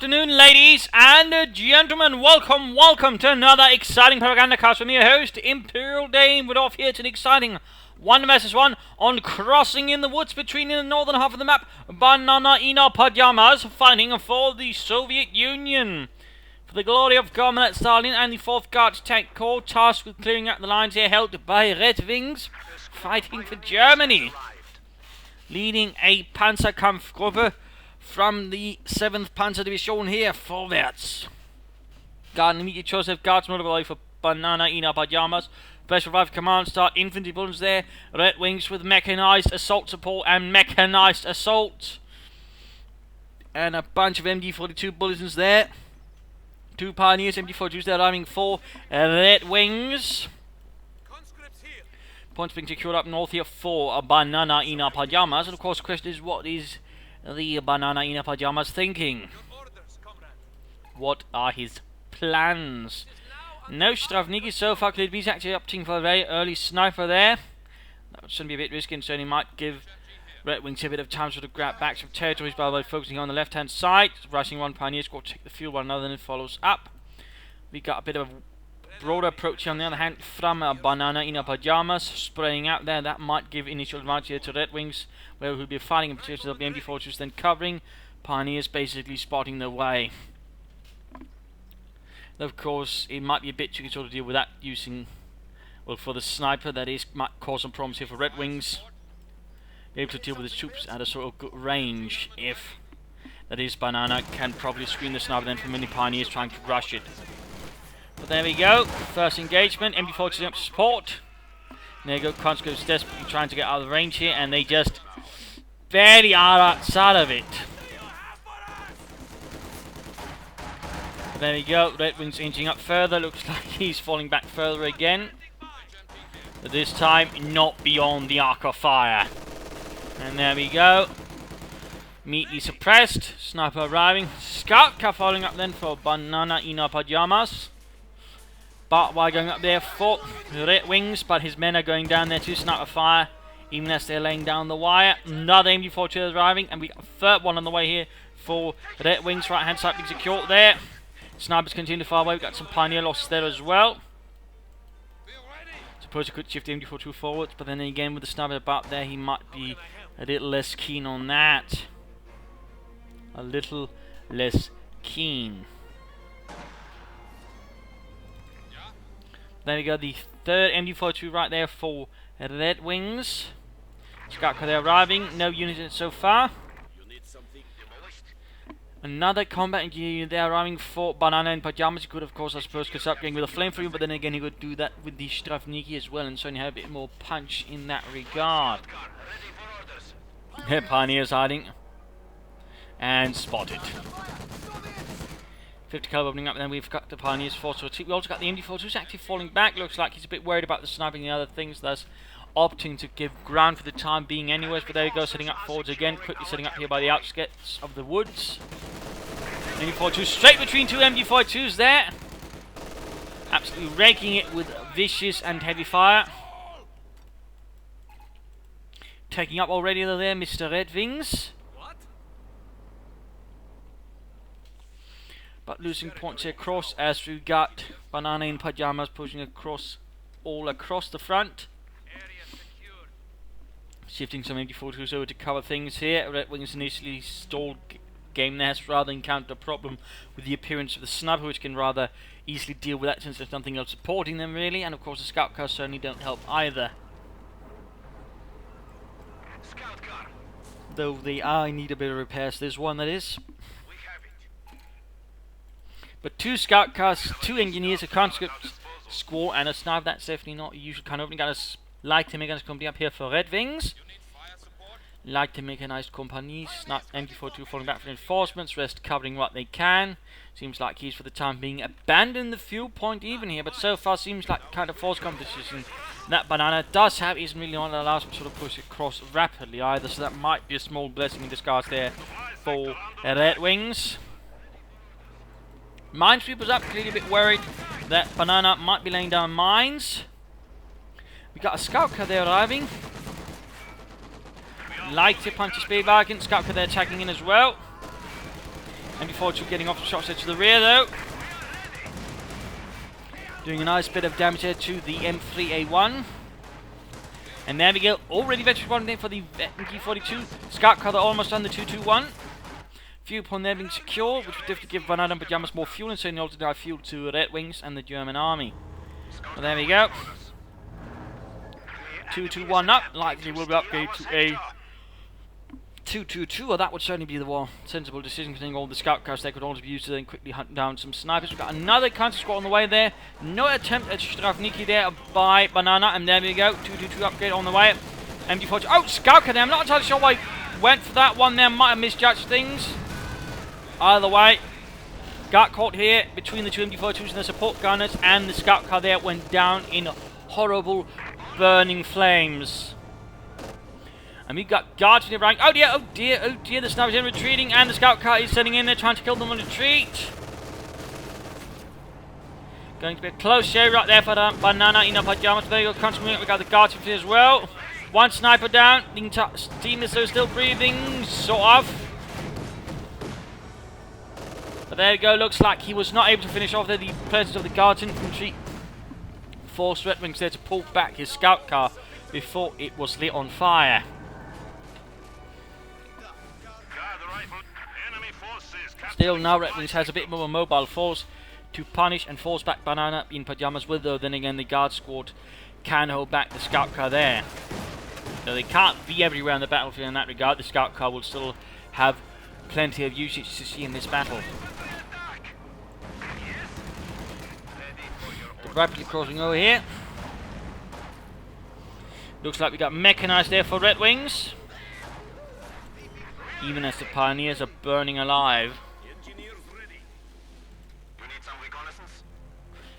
afternoon, ladies and gentlemen. Welcome to another exciting Propagandacast from your host, Imperial Dame. We're off here to an exciting 1 vs 1 on Crossing in the Woods between the northern half of the map, BananainPajamas fighting for the Soviet Union. For the glory of Comrade Stalin and the 4th Guards Tank Corps, tasked with clearing out the lines here held by RedxWings, fighting for Germany. Leading a Panzerkampfgruppe from the 7th Panzer Division here, vorwärts. Got an immediate choice of guards motivated for BananainPajamas. Special 5 Command Start infantry bullets there. RedxWings with mechanized assault support and mechanized assault. And a bunch of MD-42 bulletins there. 2 Pioneers, MD-42s there arriving for RedxWings. Points being secured up north here for BananainPajamas. And of course the question is, what is the BananainPajamas thinking? What are his plans? No Stravniki so far. He's actually opting for a very early sniper there. That would certainly be a bit risky, and certainly might give RedxWings a bit of time to grab back some territories by focusing on the left hand side. Rushing one Pioneer squad, take the field, while another then follows up. We got a bit of a broader approach on the other hand from BananainPajamas, spraying out there. That might give initial advantage here to RedxWings, where we'll be fighting in particular the MD-42s, then covering Pioneers, basically spotting their way. Of course, it might be a bit tricky to sort of deal with that using, well, for the sniper, that is, might cause some problems here for RedxWings. Be able to deal with the troops at a sort of good range, if that is, Banana can probably screen the sniper then from many Pioneers trying to rush it. But there we go, first engagement, MD-42 up to support. There you go, Conscript's desperately trying to get out of the range here, and they just barely are outside of it. But there we go, RedxWings inching up further, looks like he's falling back further again. But this time, not beyond the arc of fire. And there we go. Immediately suppressed, sniper arriving. Scout car following up then for BananainPajamas. But while going up there for RedxWings, but his men are going down there to sniper fire, even as they're laying down the wire. Another MD-42 arriving, and we got a third one on the way here for RedxWings. Right hand side being secured there. Snipers continue to fire away. We've got some Pioneer losses there as well. Suppose you could shift the MD-42 forwards, but then again with the sniper about there, he might be a little less keen on that. A little less keen. There we go, the third MD-42 right there for RedxWings. Scout car there arriving, no units so far. Another combat engineer there arriving for BananainPajamas. He could, of course, I suppose, could start going with a flamethrower, but then again he could do that with the Stravniki as well, and certainly have a bit more punch in that regard. Pioneers hiding. And spotted. 50 caliber opening up, and then we've got the Pioneers force. We also got the MD-42 active falling back. Looks like he's a bit worried about the sniping and the other things, thus opting to give ground for the time being anyways. But there we go, setting up forwards again, quickly setting up here by the outskirts of the woods. MD-42 straight between 2 MD-42s there. Absolutely raking it with vicious and heavy fire. Taking up already there, Mr. RedxWings. But losing points here across, as we got BananainPajamas pushing across, all across the front. Shifting some MD-42s over to cover things here. RedxWings initially stalled game there, rather encountered a problem with the appearance of the sniper, which can rather easily deal with that since there's nothing else supporting them really, and of course the scout cars certainly don't help either. Though they are in need a bit of repairs, there's one that is. But 2 scout cars, 2 engineers, a conscript squad, and a sniper. That's definitely not a usual kind of opening. Got a light mechanized company up here for RedxWings. Light mechanized companies. MD-42 falling back for reinforcements. Rest covering what they can. Seems like he's for the time being abandoned the fuel point even here. But so far seems like kind of force competition that Banana does have isn't really one that allows him to sort of push across rapidly either. So that might be a small blessing in disguise there for RedxWings. Minesweepers up, clearly a bit worried that Banana might be laying down mines. We got a scout car there arriving. Light to punch a speed wagon. Scout car there attacking in as well. MD42 getting off the shots there to the rear though. Doing a nice bit of damage there to the M3A1. And there we go, already veteran responding for the MD42. Scout car almost on the 221. Fuel upon there being secure, which would definitely give BananainPajamas more fuel and certainly also deny fuel to RedxWings and the German army. Well, there we go. 221 up, likely will be upgraded to a 222, or that would certainly be the more sensible decision, considering all the scout cars they could also be used to then quickly hunt down some snipers. We've got another counter squad on the way there. No attempt at Strafniki there by Banana, and there we go. 222 upgrade on the way. MD40. Oh, scout car there. I'm not entirely sure why he went for that one there. Might have misjudged things. Either way, got caught here between the two MD42s and the support gunners, and the scout car there went down in horrible burning flames. And we've got guards in the rank. Oh dear, oh dear, oh dear. The snipers are retreating, and the scout car is sitting in there trying to kill them on retreat. Going to be a close shave right there for the BananainPajamas. There you go, constantly. We got the guards in here as well. One sniper down. The team is still breathing, sort of. But there we go. Looks like he was not able to finish off there. The presence of the guards infantry forced RedxWings there to pull back his scout car before it was lit on fire. Still, now RedxWings has a bit more mobile force to punish and force back BananainPajamas with, though then again the guard squad can hold back the scout car there. Though they can't be everywhere in the battlefield in that regard, the scout car will still have plenty of usage to see in this battle. They're rapidly crossing over here. Looks like we got mechanized there for RedxWings, even as the pioneers are burning alive.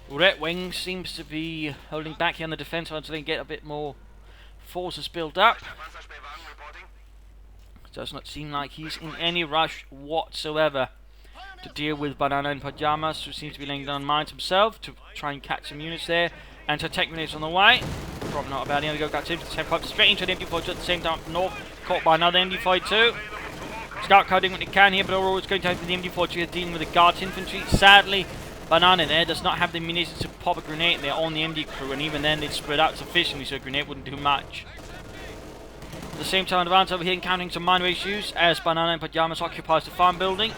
RedxWings seems to be holding back here on the defense until they get a bit more forces built up. Does not seem like he's in any rush whatsoever to deal with BananainPajamas, who seems to be laying down mines himself to try and catch some units there. Anti-tech units on the way. Probably not a bad idea. Got 10 straight into the MD42 at the same time. North, caught by another MD42. Scout car doing what they can here, but overall it's going to have the MD42 dealing with the guards infantry. Sadly, Banana there does not have the munitions to pop a grenade there on the MD crew, and even then they spread out sufficiently so a grenade wouldn't do much. At the same time, advance over here encountering some minor issues as BananainPajamas occupies the farm building.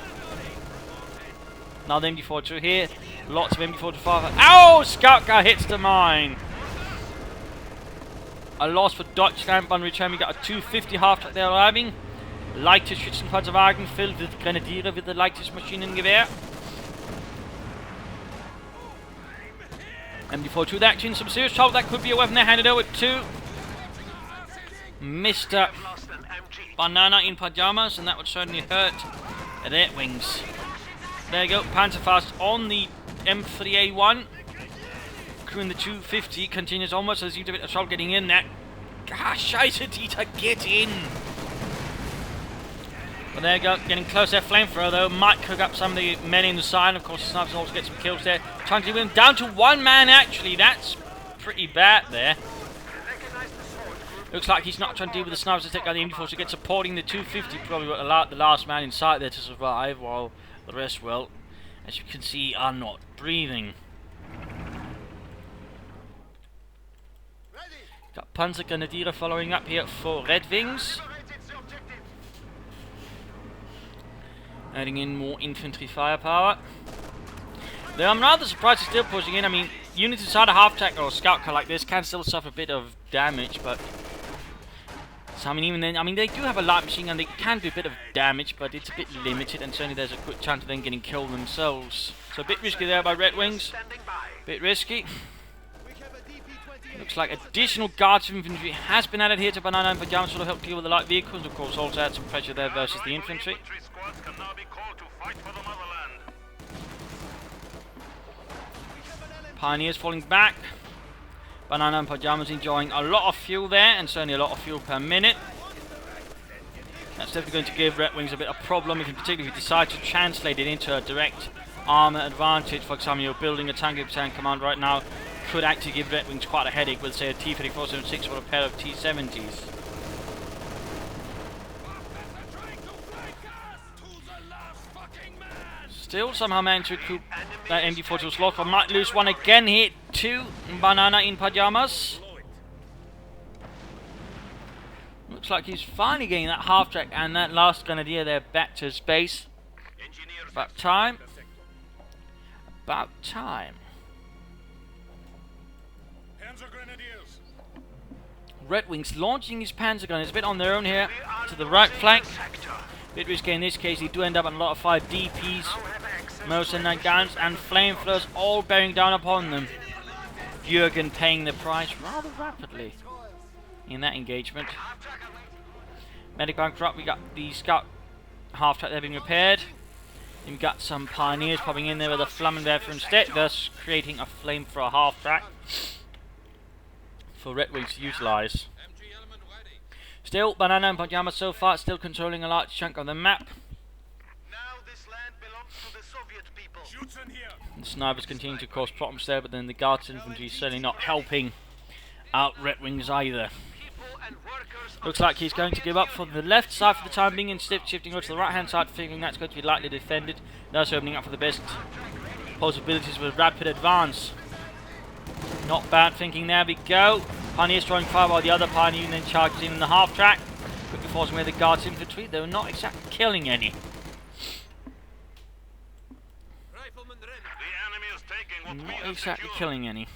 Now the MD42 here, lots of MD45. Ow! Scout car hits the mine. A loss for Deutschland. On return, we got a 250 half-track there arriving. Leichte Schützenpanzerwagen filled with Grenadiere with the lightest Maschinengewehr. MD42 actually in some serious trouble. That could be a weapon they handed over to Mr. BananainPajamas, and that would certainly hurt RedxWings. There you go, Panzerfaust on the M3A1. Crew in the 250 continues onwards, so there seems a bit of trouble getting in there. Gosh, Scheiße, Dieter, get in! But there you go, getting close there. Flamethrower though might cook up some of the men in the side. Of course, the snipers also get some kills there. Trying to get him down to one man actually. That's pretty bad there. Looks like he's not trying to deal with the snipers to take out the MD4, so gets supporting the 250. Probably got the last man in sight there to survive, while the rest, well, as you can see, are not breathing. Got Panzer Grenadier following up here for RedxWings. Adding in more infantry firepower. Though I'm rather surprised he's still pushing in. I mean, units inside a half-track or a scout car like this can still suffer a bit of damage, but... So, I mean, even then, I mean, they do have a light machine gun, they can do a bit of damage, but it's a bit limited, and certainly there's a quick chance of them getting killed themselves. So a bit risky there by RedxWings. Bit risky. Looks like additional guards infantry has been added here to BananainPajamas, sort of help deal with the light vehicles. Of course, also add some pressure there versus the infantry. Pioneers falling back. BananainPajamas enjoying a lot of fuel there, and certainly a lot of fuel per minute. That's definitely going to give RedxWings a bit of problem, if in particular if you decide to translate it into a direct armor advantage. For example, you're building a tank command right now, could actually give RedxWings quite a headache with, say, a T-3476 or a pair of T-70s. Still somehow managed to recoup that MG42's lock, but might lose one again here to Bananainpajamas. Looks like he's finally getting that half track and that last grenadier there back to his base. About time. About time. RedxWings launching his panzer gun. It's a bit on their own here to the right flank. Bit risky in this case. They do end up on a lot of fire DPs, mercenary guns, and flamethrowers all bearing down upon them. Jürgen paying the price rather rapidly in that engagement. Medic bunker up. We got the scout half track there being repaired. We've got some pioneers popping in there with a Flammenwerfer instead, thus creating a flamethrower half track for RedxWings to utilise. Still, BananainPajamas so far still controlling a large chunk of the map. Now this land belongs to the Soviet people. The snipers continue to cause problems there, but then the Guards infantry is certainly not helping out RedxWings either. Looks like he's going to give up from the left side for the time being, instead shifting over to the right hand side, figuring that's going to be lightly defended, thus opening up for the best possibilities with rapid advance. Not bad thinking, there we go. Pioneers throwing fire while the other Pioneer then charges in the half track, quickly forcing away the Guards infantry. They were not exactly killing any. Not exactly killing any.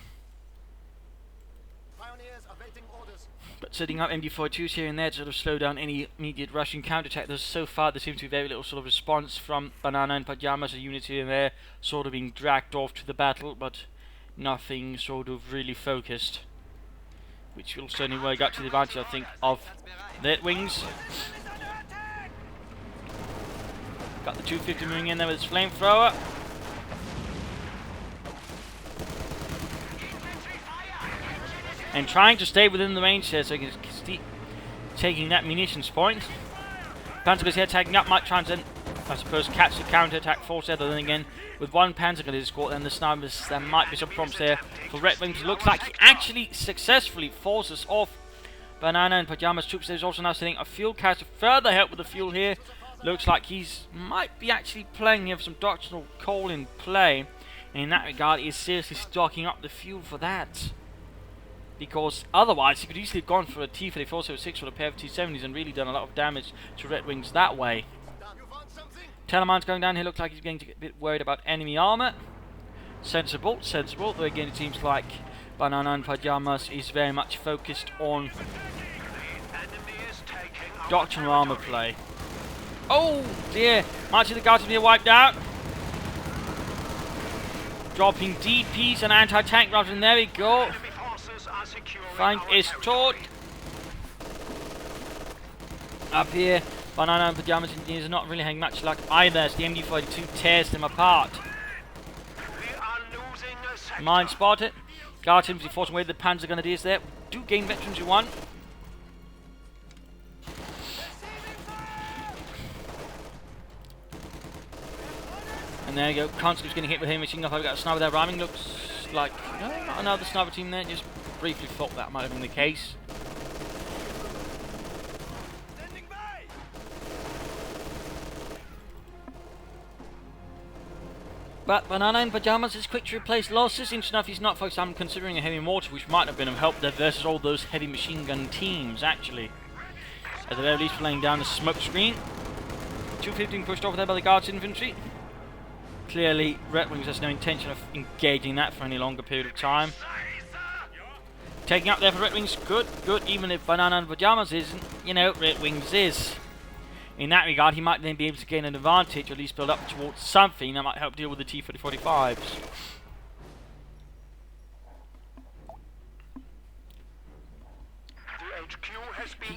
But setting up MG42s here and there to sort of slow down any immediate Russian counterattack. So far there seems to be very little sort of response from BananainPajamas. A unit here and there sort of being dragged off to the battle, but nothing sort of really focused, which will certainly work out to the advantage, I think, of RedxWings. Got the 250 moving in there with his flamethrower. And trying to stay within the range here so he can keep taking that munitions point. Panzer here tagging up, might try and then, I suppose, catch the counter-attack force there, but then again, with one Panzer gun to escort, then the snipers, there might be some problems there for RedxWings. Looks like he actually successfully forces off BananainPajamas troops. There's also now setting a fuel cache to further help with the fuel here. Looks like he's might be actually playing here with some doctrinal coal in play, and in that regard, he is seriously stocking up the fuel for that. Because otherwise, he could easily have gone for a T-3406 or a pair of T-70s and really done a lot of damage to RedxWings that way. Telemines going down here, looks like he's going to get a bit worried about enemy armour. Sensible, sensible. Though again, it seems like BananainPajamas is very much focused on doctrinal armour play. Oh dear, much of the Guards will be wiped out. Dropping DPs and anti-tank rounds, and there we go. Flank is taut. Up here, BananainPajamas engineers are not really having much luck either, as the MG42 tears them apart. Mine spotted. Guard infantry forcing away the Panzer Grenadiers there. Do gain veterans, you want. And there you go. Conscript's getting hit with him. Machine gun. I've got a sniper there rhyming. Looks like no, not another sniper team there. Just briefly thought that might have been the case. But BananainPajamas is quick to replace losses. Interesting enough, he's not focused on considering a heavy mortar, which might have been of help there versus all those heavy machine gun teams, actually. At the very least, laying down the smoke screen. 215 pushed over there by the Guards infantry. Clearly, RedxWings has no intention of engaging that for any longer period of time. Taking up there for RedxWings, good, good, even if BananainPajamas isn't, you know, RedxWings is. In that regard, he might then be able to gain an advantage, or at least build up towards something that might help deal with the T-45s.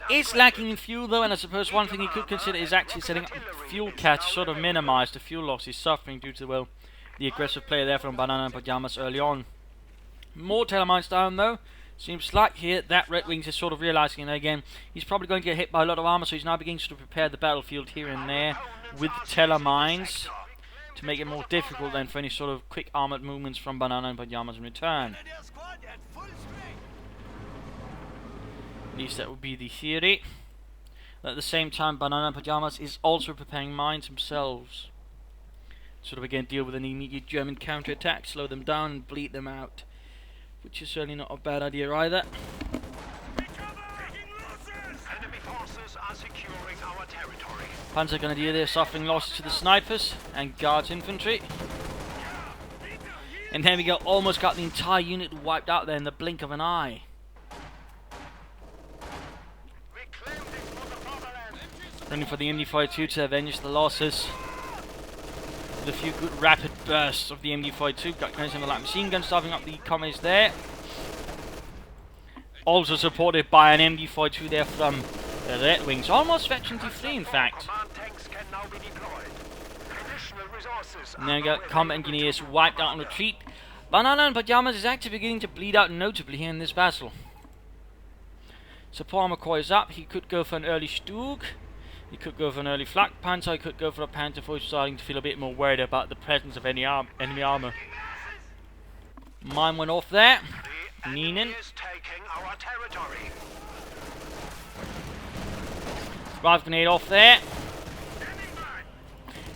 He is lacking in fuel though, and I suppose one thing he could consider is actually setting up a fuel cache to sort of minimise the fuel loss he's suffering due to, well, the aggressive play there from BananainPajamas early on. More Telemines down though. Seems like here that RedxWings is sort of realising, and again, he's probably going to get hit by a lot of armour, so he's now beginning to prepare the battlefield here and there with Telemines to make it more difficult then for any sort of quick armoured movements from BananainPajamas in return. At least that would be the theory. At the same time, BananainPajamas is also preparing mines themselves. Sort of again deal with an immediate German counterattack, slow them down and bleed them out. Which is certainly not a bad idea either. Enemy forces are securing our territory. Panzergrenadier there suffering losses to the snipers and guards infantry. And there we go, almost got the entire unit wiped out there in the blink of an eye. We claim this for the fatherland. Running for the MD-42 to avenge the losses. With a few good rapid bursts of the MD-42, got guns in the light machine gun starving up the commies there. Also supported by an MD-42 there from the RedxWings, almost veteran free in fact. Command tanks can now be deployed. Additional resources And there we go, combat engineers wiped out on retreat. BananainPajamas is actually beginning to bleed out notably here in this battle. Support McCoy is up, he could go for an early Stug. He could go for an early Flak Panzer, he could go for a Panther for starting to feel a bit more worried about the presence of any enemy armor. Mine went off there. Neenan. is taking our territory. Drive grenade off there.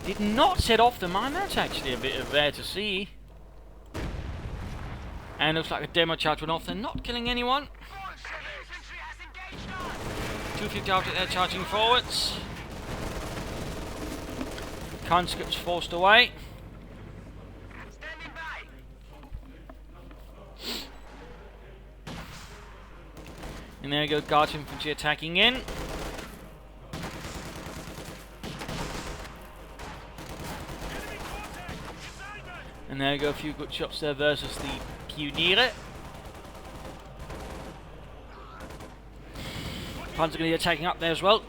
Did not set off the mine, that's actually a bit rare to see. And looks like a demo charge went off, they're not killing anyone. 250 object there charging forwards. Conscripts forced away. Standing by. And there you go, guards infantry attacking in. And there you go, a few good shots there versus the Pioniere. Panzergrenadier attacking up there as well.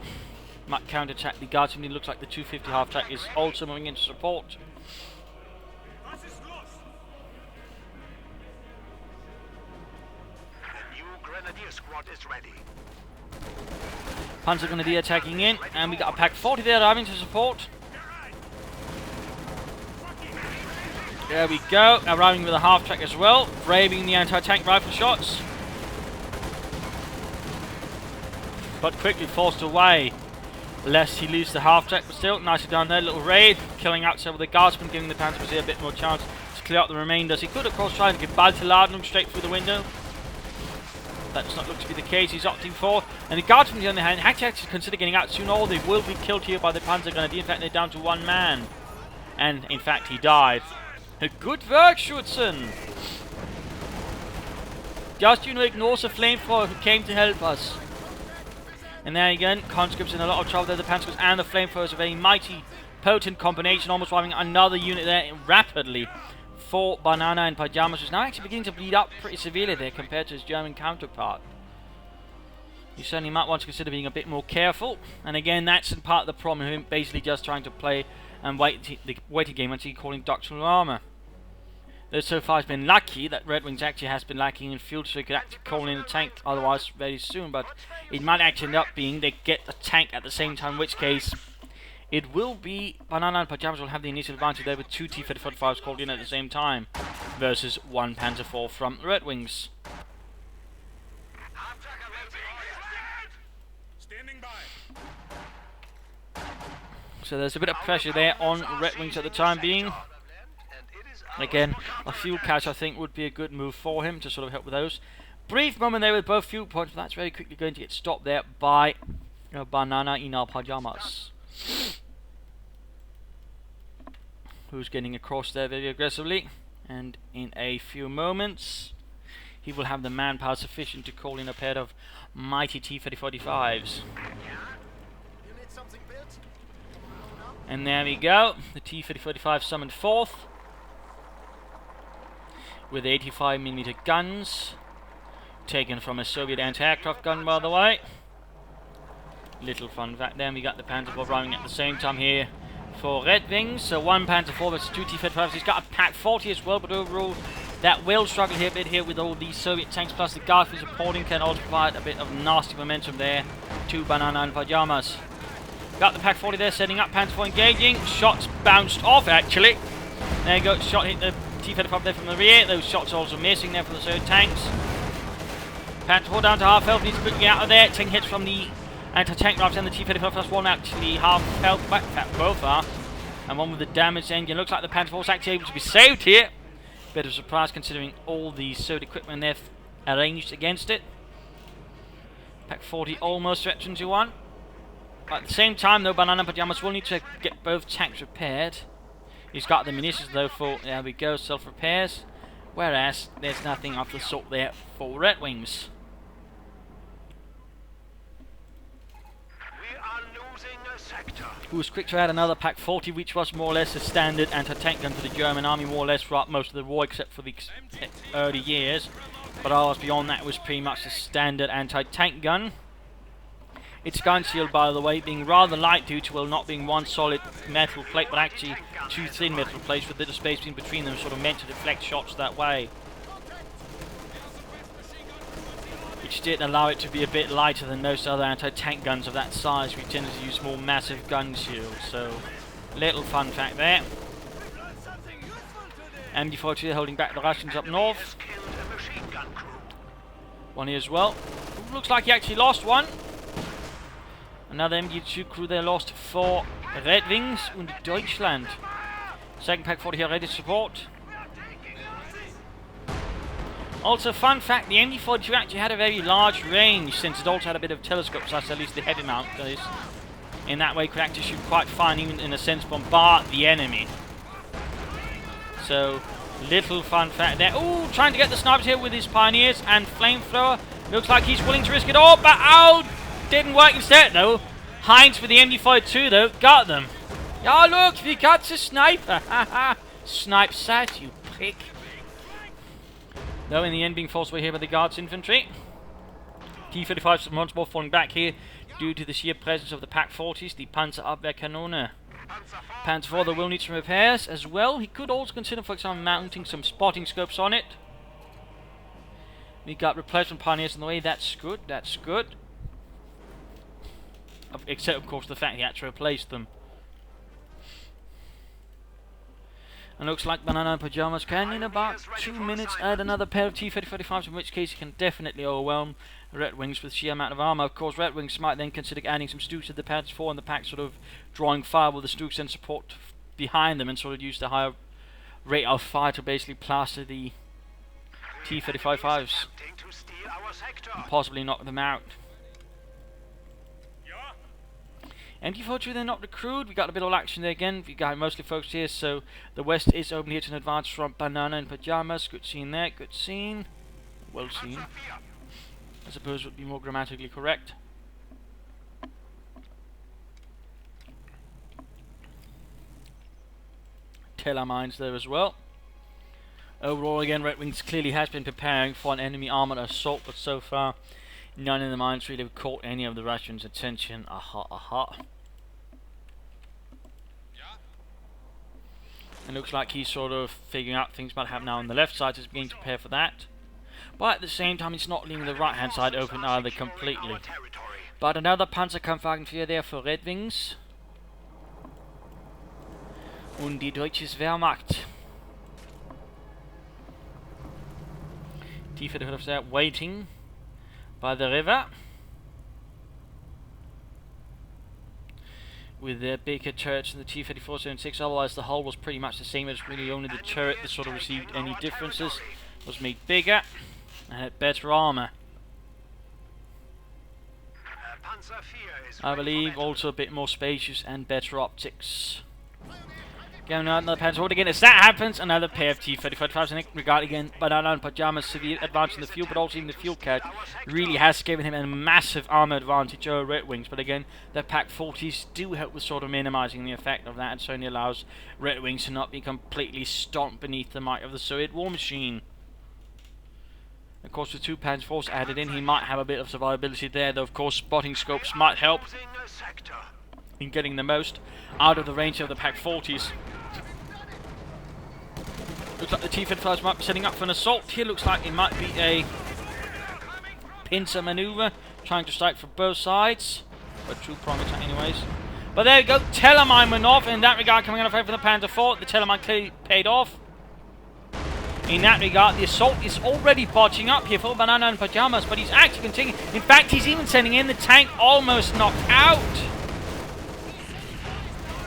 Might counter-attack the guards, and it looks like the 250 half-track is also moving into support. The new grenadier squad is ready. Panzergrenadier attacking in, and we got a pack 40 there arriving to support. There we go, arriving with a half-track as well, braving the anti-tank rifle shots. But quickly forced away, lest he lose the half-track, but still, nicely done there, little raid, killing out several of the guardsmen, giving the Panzer a bit more chance to clear out the remainders. He could of course try to get Baltaladnum straight through the window. That does not look to be the case, he's opting for. And the guardsmen on the other hand, actually consider getting out soon, or they will be killed here by the Panzergrenadier. In fact, they're down to one man. And in fact, he died. Good work, Schutzen! Just ignore the flamethrower who came to help us. And there again, conscripts in a lot of trouble there. The Panzers and the flamethrowers, a very mighty, potent combination, almost driving another unit there rapidly for BananainPajamas, who's now actually beginning to bleed up pretty severely there compared to his German counterpart. You certainly might want to consider being a bit more careful. And again, that's in part the problem, him basically just trying to play and wait a game until you call in doctrinal armor. Though so far it's been lucky that RedxWings actually has been lacking in fuel, so he could actually call in a tank otherwise very soon, but it might actually end up being they get the tank at the same time, in which case it will be BananainPajamas will have the initial advantage there with two T-35s called in at the same time versus one Panzer IV from RedxWings. Standing by. So there's a bit of pressure there on RedxWings at the time being. Again, a fuel cache I think would be a good move for him to sort of help with those. Brief moment there with both fuel points, but that's very quickly going to get stopped there by BananainPajamas, who's getting across there very aggressively. And in a few moments, he will have the manpower sufficient to call in a pair of mighty T-35s. And there we go, the T-35 summoned forth with 85mm guns, taken from a Soviet anti-aircraft gun, by the way. Little fun fact there. We got the Panzer IV arriving at the same time here for RedxWings. So one Panzer IV versus two T-35s. He's got a Pack 40 as well, but overall that will struggle here a bit here with all these Soviet tanks, plus the Guardsmen supporting can also provide a bit of nasty momentum there to BananainPajamas. Got the Pack 40 there, setting up, Panzer IV engaging. Shots bounced off actually. There you go, shot hit the T-35 there from the rear. Those shots also missing there from the Soviet tanks. Panzer IV down to half health, needs to quickly get out of there. Taking hits from the anti-tank rifles and the T-35 plus one actually half health. In fact, both are. And one with the damaged engine. Looks like the Panzer IV actually able to be saved here. Bit of a surprise considering all the SOD equipment they've arranged against it. Pack 40 almost stretched into one. But at the same time though, BananainPajamas will need to get both tanks repaired. He's got the munitions though for, there we go, self-repairs. Whereas there's nothing of the sort there for RedxWings. We are losing a sector. Who was quick to add another Pack 40, which was more or less a standard anti-tank gun for the German army, more or less throughout most of the war, except for the early years. But ours beyond that was pretty much a standard anti-tank gun. Its gun shield, by the way, being rather light due to well not being one solid metal plate, but actually two thin metal plates with a bit of space in between them, sort of meant to deflect shots that way. Which did allow it to be a bit lighter than most other anti-tank guns of that size. We tended to use more massive gun shields, so little fun fact there. MD-42 holding back the Russians up north. One here as well. Looks like he actually lost one. Another MD-2 crew there lost for RedxWings and Deutschland. Second Pack 40 here ready to support. Also, fun fact, the MD-42 actually had a very large range since it also had a bit of telescope, so that's at least the heavy mount does. In that way, could actually shoot quite fine, even in a sense bombard the enemy. So, little fun fact there. Ooh, trying to get the snipers here with his pioneers and flamethrower. Looks like he's willing to risk it all, but oh, didn't work instead though. Heinz with the MD-42 though, got them. Oh look, he got the sniper. Haha, snipe sat, you prick. Though in the end being forced away here by the Guards infantry. T-35s once more falling back here due to the sheer presence of the Pack 40s, the Panzerabwehrkanone. Panzer IV will need some repairs as well. He could also consider, for example, mounting some spotting scopes on it. We got replacement pioneers on the way, that's good, that's good. Except, of course, the fact he had to replace them. And looks like BananainPajamas can, in about 2 minutes, add another pair of T-35s, in which case he can definitely overwhelm RedxWings with sheer amount of armor. Of course, RedxWings might then consider adding some Stooks to the Panzer IV and the Pack sort of drawing fire with the Stooks and support behind them and sort of use the higher rate of fire to basically plaster the T-35s and possibly knock them out. MD-42 they're not recruited. We got a bit of action there again. We got mostly focused here, so the West is open here to an advance from BananainPajamas. Good scene there, good scene. Well seen. I suppose would be more grammatically correct. Teller mines there as well. Overall, again, RedxWings clearly has been preparing for an enemy armored assault, but so far, none of the mines really have caught any of the Russians' attention. Aha, aha. It looks like he's sort of figuring out things might happen now on the left side, so he's beginning to prepare for that. But at the same time, he's not leaving the right hand side open either completely. But another Panzerkampfwagen there for RedxWings. Und die deutsche Wehrmacht. T-35 there waiting by the river. With their bigger turrets and the T-34-76, otherwise the hull was pretty much the same. It was really only the turret that sort of received any differences. It was made bigger and had better armor. I believe also a bit more spacious and better optics. Going out another Panzer IV again. As that happens, another pair of T-35s. And regard again, BananainPajamas' severe advance in the fuel, but also even the fuel catch really has given him a massive armor advantage over RedxWings. But again, the Pack 40s do help with sort of minimizing the effect of that, and certainly allows RedxWings to not be completely stomped beneath the might of the Soviet war machine. Of course, with 2 Panzer IVs added in, he might have a bit of survivability there, though of course spotting scopes might help in getting the most out of the range of the Pack 40s. Looks like the T-35s might be setting up for an assault. Here looks like it might be a pincer maneuver, trying to strike from both sides. But true promise anyways. But there we go, Telemine went off. In that regard, coming on from the Panzer IV, the Telemine clearly paid off. In that regard, the assault is already botching up here for BananainPajamas, but he's actually continuing. In fact, he's even sending in the tank almost knocked out.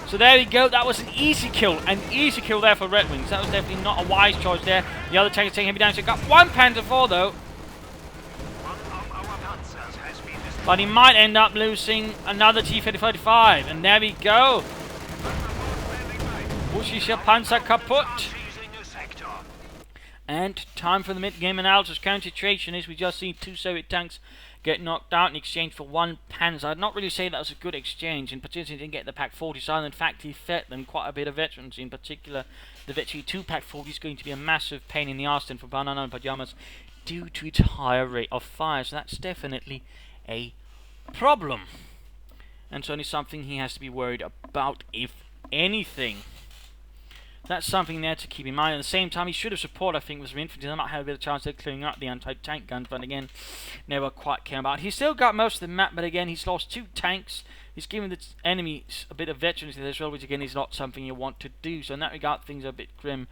So there we go. That was an easy kill. An easy kill there for RedxWings. That was definitely not a wise choice there. The other tank is taking heavy damage. So got one Panzer IV though. But he might end up losing another T-35. And there we go. Russischer Panzer kaputt. And time for the mid-game analysis. Current situation is we just see 2 Soviet tanks get knocked out in exchange for 1 Panzer. I'd not really say that was a good exchange. In particular, he didn't get the Pak 40 side. In fact, he fed them quite a bit of veterans. In particular, the Vetri 2 Pak 40 is going to be a massive pain in the arse then for BananainPajamas due to its higher rate of fire. So that's definitely a problem. And certainly something he has to be worried about, if anything. That's something there to keep in mind. At the same time, he should have support, I think, with some infantry. They might have a bit of chance of clearing up the anti-tank guns, but again, never quite came about. He's still got most of the map, but again, he's lost 2 tanks. He's given the enemies a bit of veterans as well, which again is not something you want to do. So in that regard, things are a bit grim.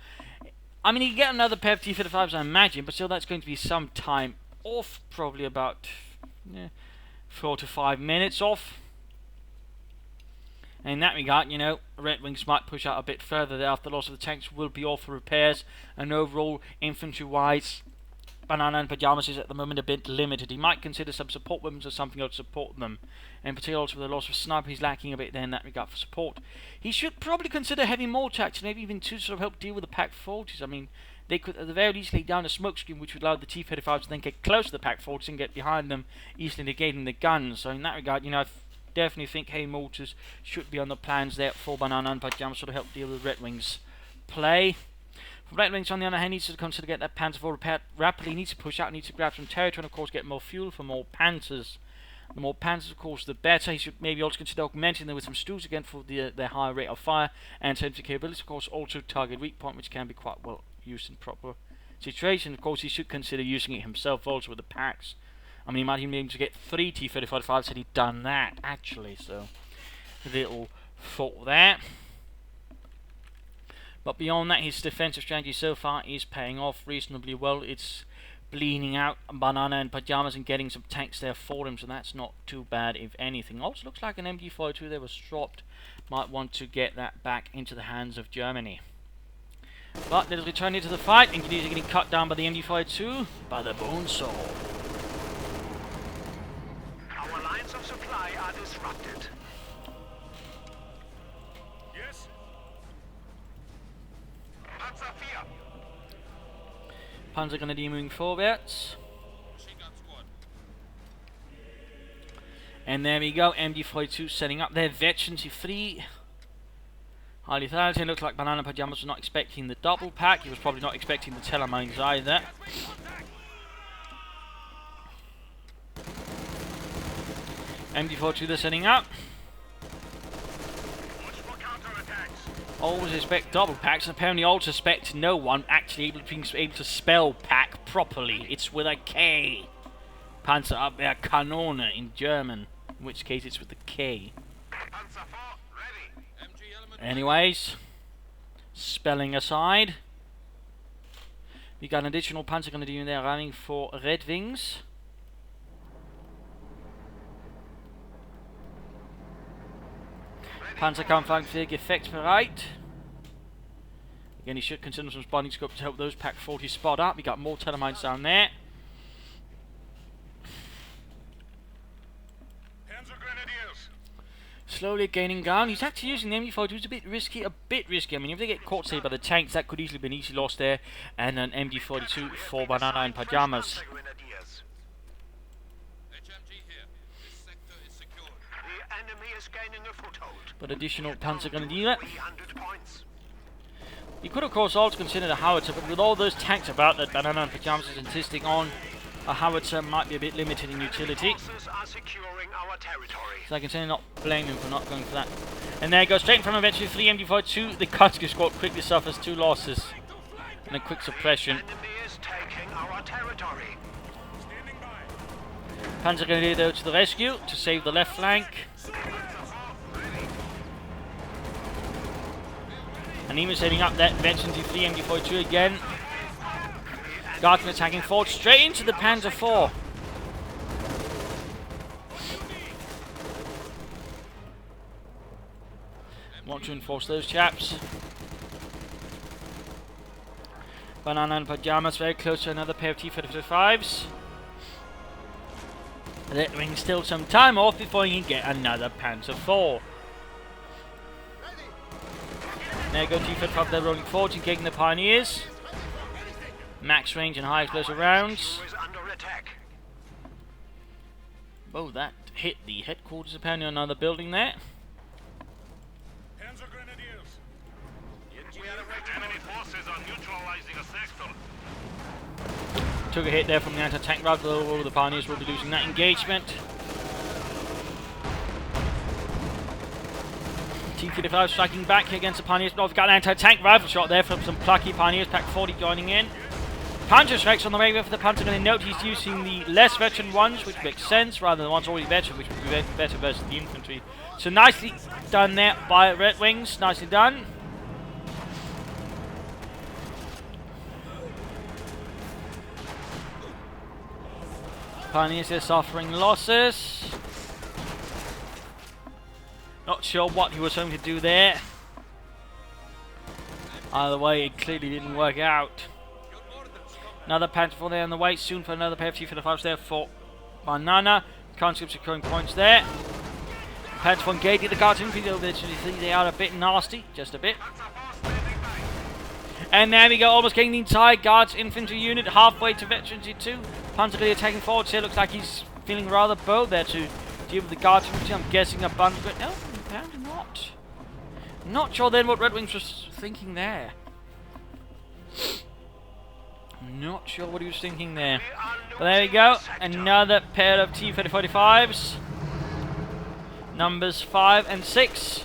I mean, he can get another pair of T-35s, I imagine, but still that's going to be some time off, probably about 4 to 5 minutes off. And in that regard, you know, RedxWings might push out a bit further there after the loss of the tanks will be all for repairs. And overall, infantry-wise, BananainPajamas is at the moment a bit limited. He might consider some support weapons or something else to support them. And particularly also with the loss of sniper, he's lacking a bit there in that regard for support. He should probably consider heavy mortar attacks, maybe even 2 to sort of help deal with the Pak 40s. I mean, they could at the very least lay down a smoke screen which would allow the T-35s to then get close to the Pak 40s and get behind them, easily negating the guns. So in that regard, you know, definitely think heavy mortars should be on the plans there for BananainPajamas, sort of help deal with RedxWings play. For RedxWings, on the other hand, needs to consider get that Panzer IV repaired rapidly, needs to push out, needs to grab some territory, and of course get more fuel for more Panzers. The more Panzers, of course, the better. He should maybe also consider augmenting them with some Stu's again for their higher rate of fire and safety capabilities. Of course, also target weak point, which can be quite well used in proper situations. Of course, he should consider using it himself also with the packs. I mean, he might even be able to get 3 T-35s had he done that, actually, so a little thought there. But beyond that, his defensive strategy so far is paying off reasonably well. It's bleeding out BananainPajamas and getting some tanks there for him, so that's not too bad, if anything. Also looks like an MG42 there was dropped. Might want to get that back into the hands of Germany. But let us return into the fight. Indonesia getting cut down by the MG42 by the bone saw. Our lines of supply are disrupted. Yes. Panzer IV. Panzer Grenadier moving forwards. And there we go, MG42 setting up their veterans 3. Highly lethality. Looks like BananainPajamas was not expecting the double pack. He was probably not expecting the telemines either. MG42 they're setting up. Always expect double packs, and apparently all suspect no one actually being able to spell pack properly. It's with a K. Panzer up there, Kanone in German. In which case it's with the K. Anyways, spelling aside, we got an additional Panzer Grenadier in there running for RedxWings. Panzerkampfflugzeug effectbereit. Again, he should consider some spotting scope to help those Pak 40 spot up. We got more telemines down there. Slowly gaining ground. He's actually using the MG42. It's a bit risky. I mean, if they get caught, say, by the tanks, that could easily have been easily lost there. And an MG42 for BananainPajamas. But additional Panzer Grenadier. You could, of course, also consider the howitzer, but with all those tanks about that BananainPajamas is insisting on, a howitzer might be a bit limited in utility. So I can certainly not blame him for not going for that. And there goes straight from eventually 3 MG42. The Kutsky squad quickly suffers 2 losses and a quick suppression. Panzer Grenadier though to the rescue to save the left flank. And even setting up that Vengeance 3 MG42 again. Garkin attacking forward straight into the Panzer IV. Want to enforce those chaps. BananainPajamas very close to another pair of T-35s. RedxWings still some time off before he can get another Panzer IV. There go T-35, they're rolling forward, engaging the Pioneers. Max range and high explosive rounds. Oh, that hit the headquarters apparently on another building there. Enemy forces are neutralizing a sector. Took a hit there from the anti-tank rifle, although the Pioneers will be losing that engagement. T-35 striking back against the Pioneers, but we've got an anti-tank rifle shot there from some plucky Pioneers, Pack 40 joining in. Panzerschrecks on the way for the Panzer. Going to note he's using the less veteran ones, which makes sense, rather than the ones already veteran, which would be better versus the infantry. So nicely done there by RedxWings, nicely done. Pioneers are suffering losses. Not sure what he was hoping to do there. Either way, it clearly didn't work out. Another Panzer IV there on the way, soon for another pair of T-35s there for Banana. Conscript securing points there. Panzer IV engaging the Guards infantry, though they are a bit nasty, just a bit. And there we go, almost getting the entire Guards infantry unit halfway to Veterans 2. Panzer really attacking forward here, looks like he's feeling rather bold there to deal with the Guards infantry. I'm guessing a bunch, but no, apparently not. Not sure then what RedxWings was thinking there. Not sure what he was thinking there. But there we go. Another pair of T-35s. Numbers 5 and 6.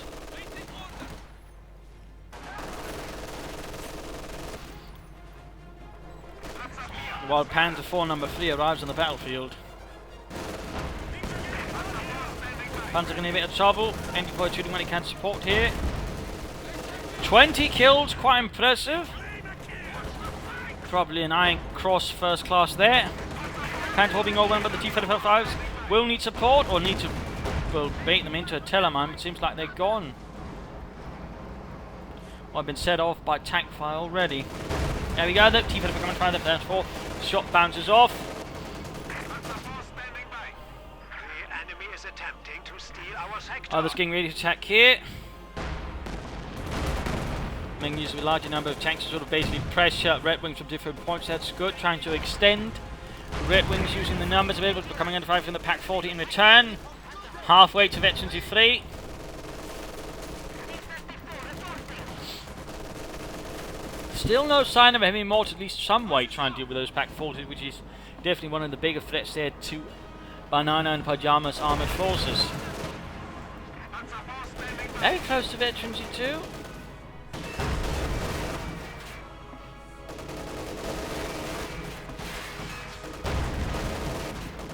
While Panzer IV number 3 arrives on the battlefield. Panzer going to a bit of trouble. Anti-4 shooting when he can support here. 20 kills, quite impressive. Probably an Iron Cross first class there. Panzer IV being overrun by the T-35s. Will need support or need to bait them into a telemine. It seems like they're gone. Well, I've been set off by tank fire already. There we go, the T-35 coming fire, the Panzer IV. Shot bounces off. Others getting ready to attack here. Making use of a larger number of tanks to sort of basically pressure RedxWings from different points. That's good. Trying to extend. RedxWings using the numbers available, becoming under fire from the Pack 40 in return. Halfway to Veterans 3. Still no sign of heavy mortar, at least some way, trying to deal with those Pack 40s, which is definitely one of the bigger threats there to BananainPajamas armoured forces. Very close to Veterans 2.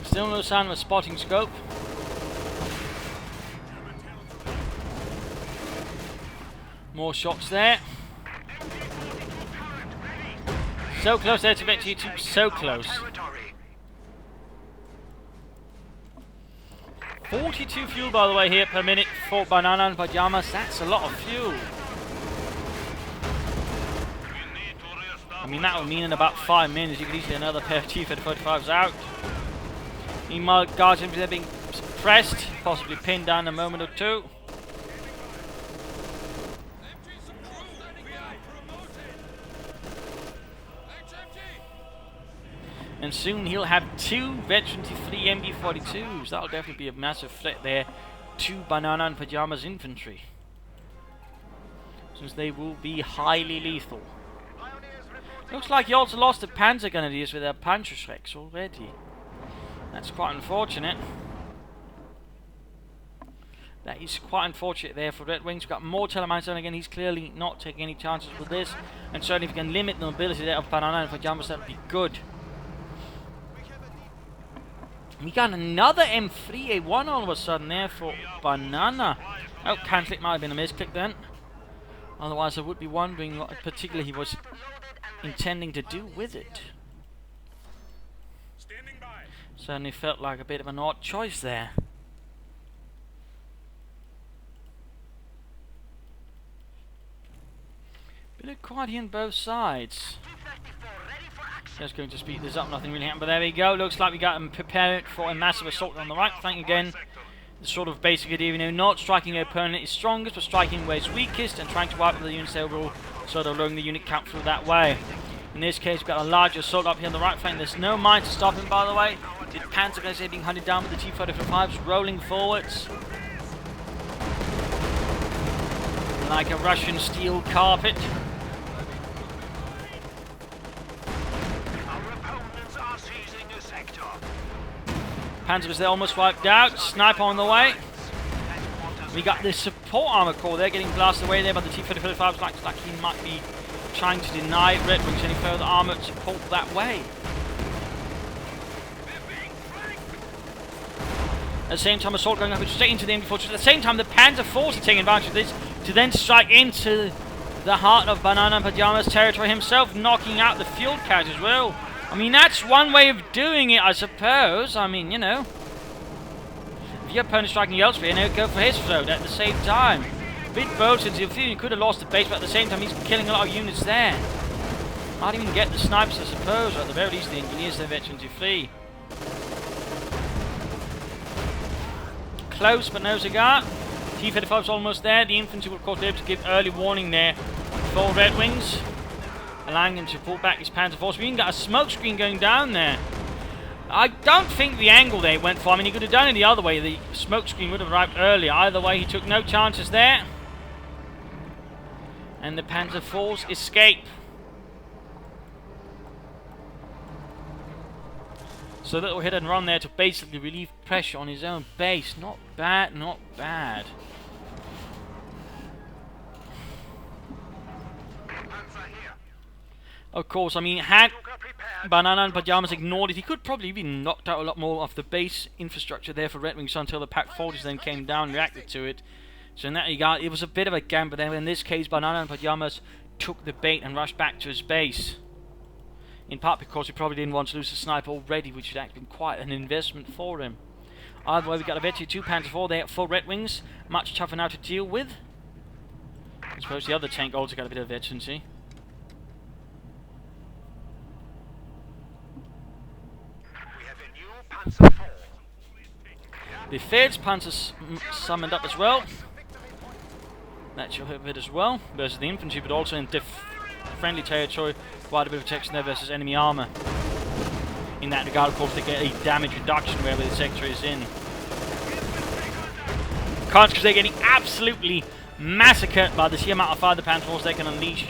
Still no sign of a spotting scope. More shots there. So close there to Veterans 2, so close. 42 fuel, by the way, here per minute for BananainPajamas. That's a lot of fuel. I mean, that would mean in about 5 minutes you could easily another pair of T-35s out. Meanwhile, Guards infantry are being suppressed, possibly pinned down in a moment or two. And soon he'll have 2 Veterans 3 MB-42s. That'll definitely be a massive threat there to BananainPajamas infantry, since they will be highly lethal. Looks like he also lost the Panzer Grenadiers with their Panzerschrecks already. That's quite unfortunate. That is quite unfortunate there for RedxWings. We've got more telemines, and again, he's clearly not taking any chances with this. And certainly if we can limit the mobility there of BananainPajamas, that would be good. We got another M3A1 all of a sudden there for Banana. Oh, cancel it, might have been a misclick then. Otherwise I would be wondering what particularly he was intending to do with it. Certainly felt like a bit of an odd choice there. Bit of quiet here on both sides. Just going to speed this up, nothing really happened, but there we go. Looks like we got them prepared for a massive assault on the right flank again. The sort of basic idea, you know, not striking your opponent is strongest, but striking where it's weakest and trying to wipe the units overall, sort of lowering the unit count through that way. In this case, we've got a large assault up here on the right flank. There's no mine to stop him, by the way. The Panzer guys are being hunted down with the T-35s rolling forwards like a Russian steel carpet. Panzers, they're almost wiped out. Sniper on the way. We got this support armor core. They're getting blasted away there by the T-35s. Like he might be trying to deny RedxWings any further armored support that way. At the same time, assault going up straight into the enemy fortress. At the same time, the Panzer Force are taking advantage of this to then strike into the heart of BananainPajamas territory himself, knocking out the fuel carriage as well. I mean, that's one way of doing it, I suppose. I mean, you know, if your opponent's striking elsewhere, you know, go for his throat at the same time. A bit bold, since you could have lost the base, but at the same time, he's killing a lot of units there. Might even get the snipers, I suppose, or at the very least, the engineers, the veterans who flee. Close, but no cigar. T-35's almost there. The infantry will, of course, be able to give early warning there for RedxWings, allowing him to pull back his Panzer Force. We even got a smoke screen going down there. I don't think the angle they went for. I mean, he could have done it the other way. The smoke screen would have arrived earlier. Either way, he took no chances there. And the Panzer Force escape. So little hit and run there to basically relieve pressure on his own base. Not bad, not bad. Of course, I mean, had BananainPajamas ignored it, he could probably even knocked out a lot more of the base infrastructure there for RedxWings until the Pack 40s then came down and reacted to it. So in that regard, it was a bit of a gamble there. In this case, BananainPajamas took the bait and rushed back to his base. In part because he probably didn't want to lose the sniper already, which had actually been quite an investment for him. Either way, we got a veteran 2 Panzer 4 there for RedxWings. Much tougher now to deal with. I suppose the other tank also got a bit of veterancy. The Feds Panzer summoned up as well. That should help it as well versus the infantry, but also in friendly territory, quite a bit of protection there versus enemy armor. In that regard, of course, they get a damage reduction wherever the sector is in. Can't, because they're getting absolutely massacred by the sheer amount of fire the Panzer Force they can unleash.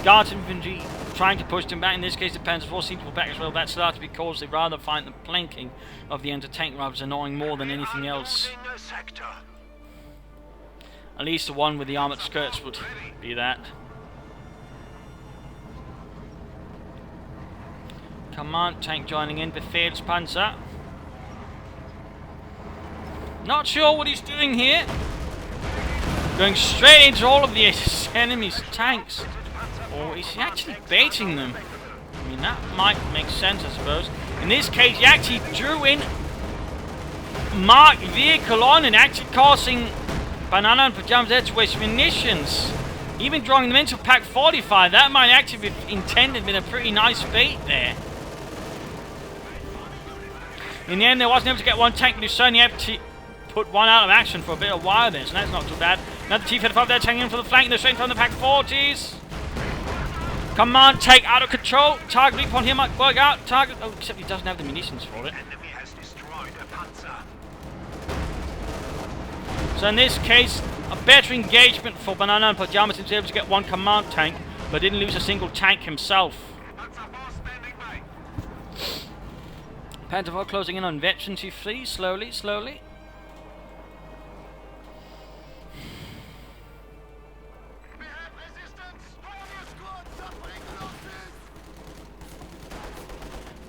Guards infantry trying to push them back. In this case, the Panzer Force seems to pull back as well. That's largely because they rather find the planking of the anti-tank rifles annoying more than anything else. At least the one with the armoured skirts would be that. Command tank joining in, Befehlspanzer. Not sure what he's doing here. Going straight into all of the enemy's tanks. Or is he actually baiting them? I mean, that might make sense, I suppose. In this case, he actually drew in marked vehicle on and actually causing BananainPajamas there to waste munitions. Even drawing them into Pack 45. That might actually be intended with a pretty nice bait there. In the end, they wasn't able to get one tank, but he certainly able to put one out of action for a bit of a while there, so that's not too bad. Another T-35 there taking in for the flank. They're straight from the Pack 40s. Command tank out of control. Target leap on here might work out. Target. Oh, except he doesn't have the munitions for it. So in this case, a better engagement for BananainPajamas. He was able to get one command tank, but didn't lose a single tank himself. Panzer IV closing in on veterans who flee slowly, slowly.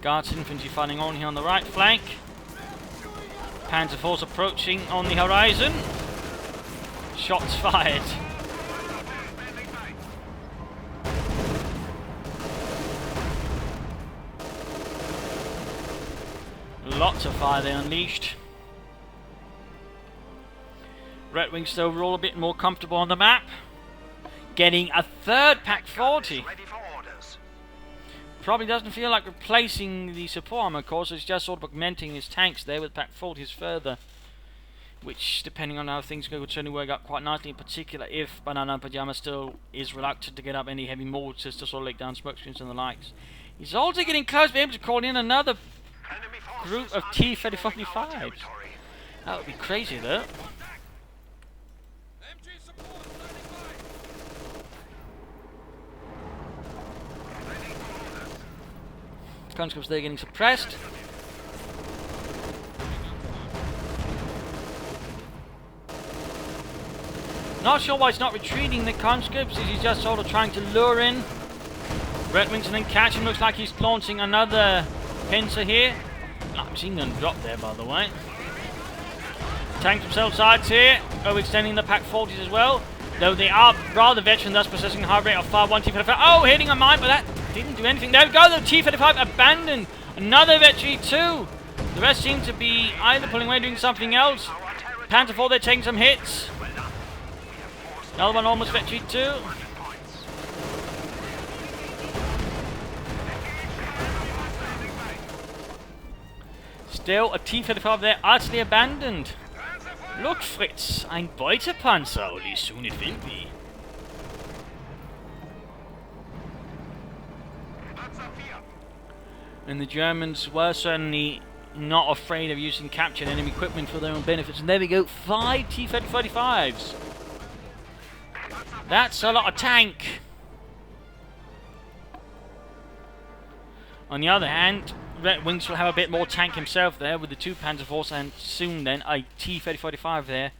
Guards infantry fighting on here on the right flank. Panzer Force approaching on the horizon. Shots fired. Lots of fire they unleashed. RedxWings still overall a bit more comfortable on the map. getting a third Pack 40. Ready for orders. Probably doesn't feel like replacing the support armor, of course. It's just sort of augmenting his tanks there with Pack 40s further. Which, depending on how things go, would certainly work out quite nicely, in particular if BananainPajamas still is reluctant to get up any heavy mortars to sort of lay down smoke screens and the likes. He's also getting close to be able to call in another Enemy group forces of marching into our T-35s. territory. That would be crazy, though. Conscripts there getting suppressed. Not sure why he's not retreating the conscripts. Is he just sort of trying to lure in RedxWings and then catch him? Looks like he's launching another pincer here. Machine gun drop there, by the way. Tanks themselves sides here. Overextending the Pack 40s as well. Though they are rather veteran, thus possessing a high rate of fire. One T-35. Oh, hitting a mine, but that didn't do anything. There we go. The T-35 abandoned. Another Vetri too. The rest seem to be either pulling away, doing something else. Panther 4, they're taking some hits. Another one almost Vetri too. Still a T-35 there, utterly abandoned. Look, Fritz, ein Beutepanzer, or at least soon it will be. And the Germans were certainly not afraid of using captured enemy equipment for their own benefits. And there we go, 5 T-35s. That's a lot of tank. On the other hand, RedxWings will have a bit more tank himself there with the 2 Panzer Force and soon then a T-35 there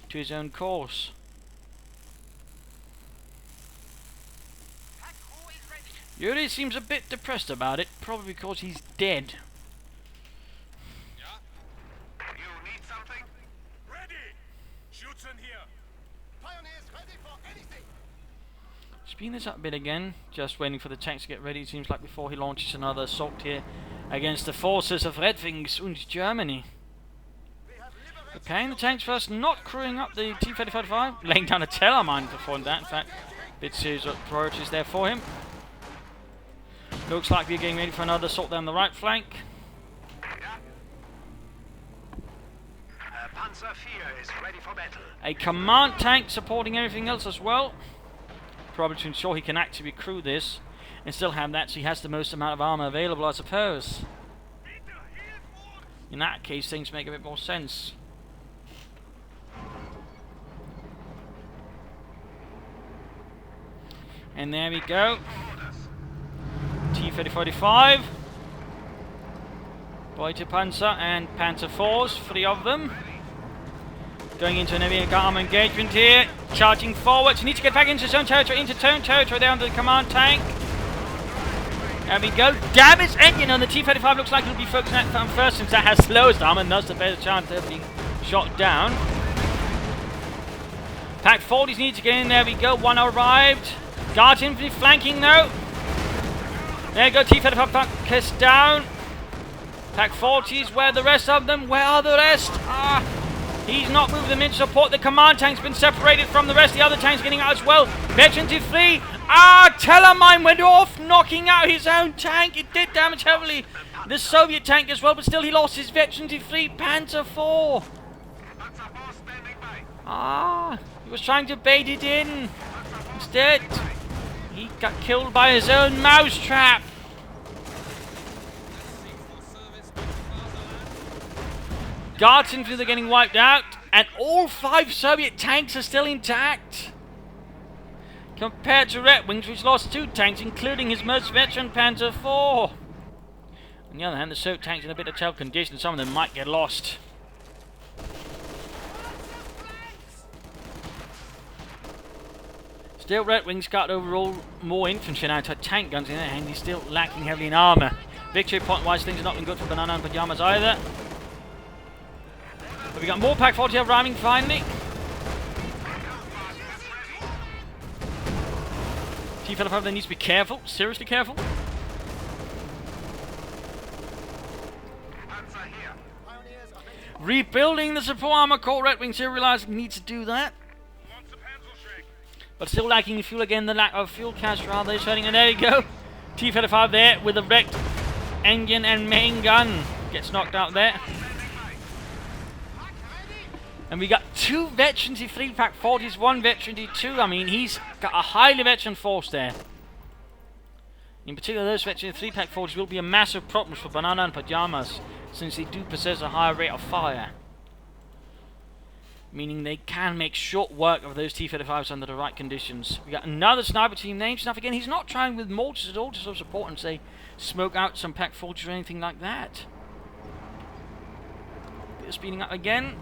to his own course. Yuri seems a bit depressed about it, probably because he's dead. You need something? Ready! Shoots in here. Pioneers ready for anything. Speeding this up a bit again, just waiting for the tanks to get ready, it seems like, before he launches another assault here against the forces of RedxWings and Germany. Preparing the tanks first, not crewing up the T-35, laying down a Terror mine before that, in fact. Bit serious priorities there for him. Looks like we're getting ready for another assault down the right flank. Panzer IV is ready for battle. A command tank supporting everything else as well. Probably to ensure he can actually crew this and still have that, so he has the most amount of armor available, I suppose. In that case, things make a bit more sense. And there we go. T-35, Beutepanzer and Panzer IVs, 3 of them. Going into an heavy armor engagement here, charging forwards. He needs to get back into his own territory, into turn territory down to the command tank. There we go. Damn its engine on the T-35. Looks like it'll be focusing that down first, since that has slowest armor and thus the better chance of being shot down. Pack 40s need to get in. There we go. One arrived. Guards infantry flanking though. There you go. T-35 focus down. Pack 40s. Where are the rest of them? Where are the rest? He's not moving them in to support. The command tank's been separated from the rest. The other tanks getting out as well. Veteran to flee. Tellermine went off, knocking out his own tank. It did damage heavily the Soviet tank as well, but still he lost his veteran to flee. Panzer IV. He was trying to bait it in. Instead, he got killed by his own mousetrap. Guards infantry are getting wiped out, and all 5 Soviet tanks are still intact. Compared to RedxWings, which lost 2 tanks, including his most veteran Panzer IV. On the other hand, the Soviet tanks are in a bit of tail condition, some of them might get lost. Still, RedxWings got overall more infantry and anti-tank guns in their hand. He's still lacking heavily in armor. Victory point-wise, things are not been good for BananainPajamas either. But we got more Pack 40 arriving finally. T-35 needs to be careful, seriously careful. Rebuilding the support armor core. RedxWings here realizing he needs to do that. But still lacking fuel again, the lack of fuel cache rather is hurting. And there you go. T-35 there with the wrecked engine and main gun. Gets knocked out there. And we got 2 veterans in 3 Pack 40s, 1 veteran D2. I mean, he's got a highly veteran force there. In particular, those veterans in 3 Pack 40s will be a massive problem for BananainPajamas, since they do possess a higher rate of fire. Meaning they can make short work of those T-35s under the right conditions. We got another sniper team named Snuff again. He's not trying with mortars at all to sort of support and say, smoke out some Pack 40s or anything like that. Bit of speeding up again.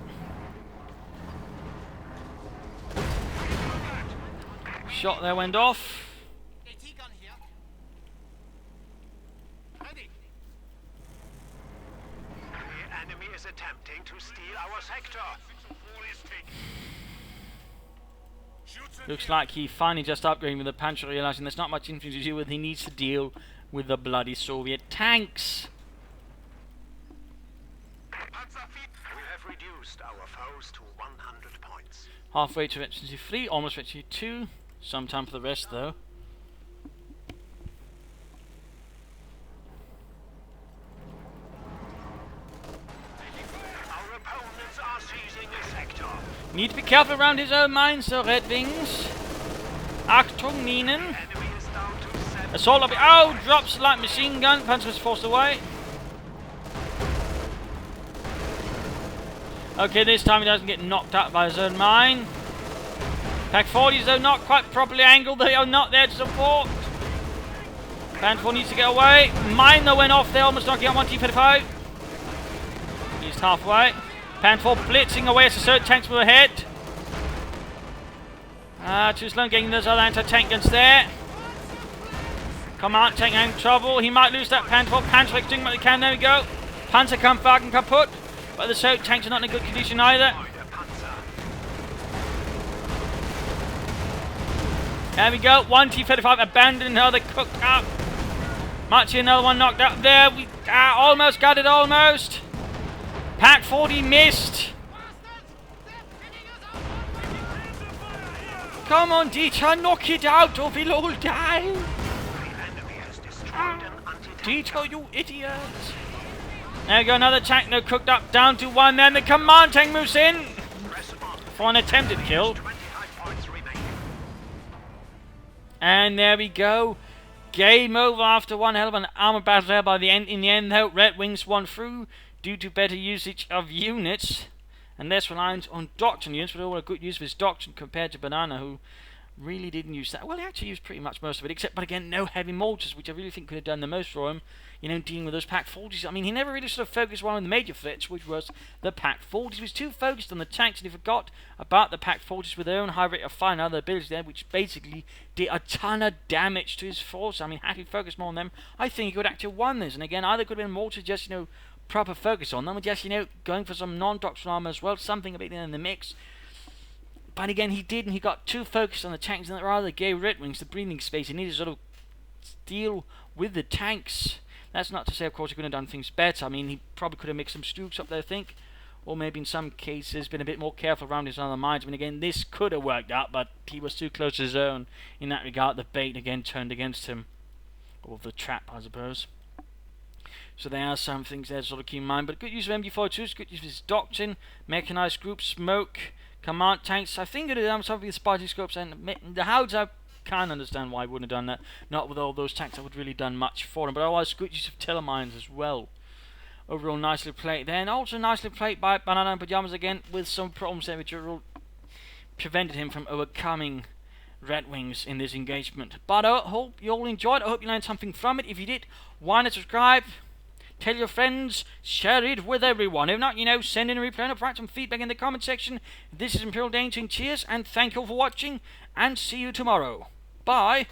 Shot there went off. The enemy is attempting to steal our sector. Looks like he finally just upgraded with the Panzer, realizing there's not much infantry to deal with. He needs to deal with the bloody Soviet tanks. We have reduced our foes to 100 points. Halfway to Veteran 3, almost Veteran 2. Some time for the rest, though. Our opponents are seizing the sector. Need to be careful around his own mines, so RedxWings. Achtung, Minen. Enemy is down to 7. Assault up. Oh, drops like machine gun. Panzer was forced away. Okay, this time he doesn't get knocked out by his own mine. Pack 40s, though, not quite properly angled. They are not there to support. Pan 4 needs to get away. Mine, though, went off there, almost knocking out one T-35. He's halfway. Pan 4 blitzing away as the third tanks move ahead. Too slow getting those other anti-tank guns there. Come on, tank in trouble. He might lose that Pan 4. Panzer doing what they can. There we go. Panzer Kampfwagen kaputt. But the third tanks are not in a good condition either. There we go, one T-35 abandoned, another cooked up. Might see another one knocked out there. We almost got it, almost. Pack 40 missed. Come on, Dieter, knock it out or we'll all die. Dieter, you idiot. There we go, another tank, no cooked up, down to 1. Then the command tank moves in for an attempted kill. And there we go. Game over after one hell of an armor battle there by the end. In the end, though, RedxWings won through due to better usage of units and less reliance on doctrine units. But all a good use of his doctrine compared to Banana, who really didn't use that. Well, he actually used pretty much most of it, except, but again, no heavy mortars, which I really think could have done the most for him. You know, dealing with those Pack 40s. I mean, he never really sort of focused on one of the major threats, which was the Pack 40s. He was too focused on the tanks, and he forgot about the Pack 40s with their own high rate of fire and other abilities there, which basically did a ton of damage to his force. I mean, had he focused more on them, I think he could actually have won this. And again, either could have been more to just, you know, proper focus on them, or just, you know, going for some non-doctrinal armor as well, something a bit in the mix. But again, he didn't. He got too focused on the tanks, and rather gave RedxWings the breathing space he needed to sort of deal with the tanks. That's not to say, of course, he could have done things better. I mean, he probably could have mixed some Stooks up there, I think. Or maybe in some cases been a bit more careful around his other mines. I mean, again, this could have worked out, but he was too close to his own. In that regard, the bait again turned against him. Or the trap, I suppose. So there are some things there to sort of keep in mind. But good use of MG42s, good use of his doctrine, mechanized group, smoke, command tanks. I think it would have done something with Sparty scopes and the Howds. I can't understand why he wouldn't have done that. Not with all those tanks, that would really done much for him. But otherwise, good use of telemines as well. Overall, nicely played there. And also nicely played by BananainPajamas again, with some problems there which prevented him from overcoming RedxWings in this engagement. But I hope you all enjoyed. I hope you learned something from it. If you did, why not subscribe? Tell your friends, share it with everyone. If not, you know, send in a replay or provide some feedback in the comment section. This is Imperial Dane saying cheers and thank you all for watching, and see you tomorrow. Bye.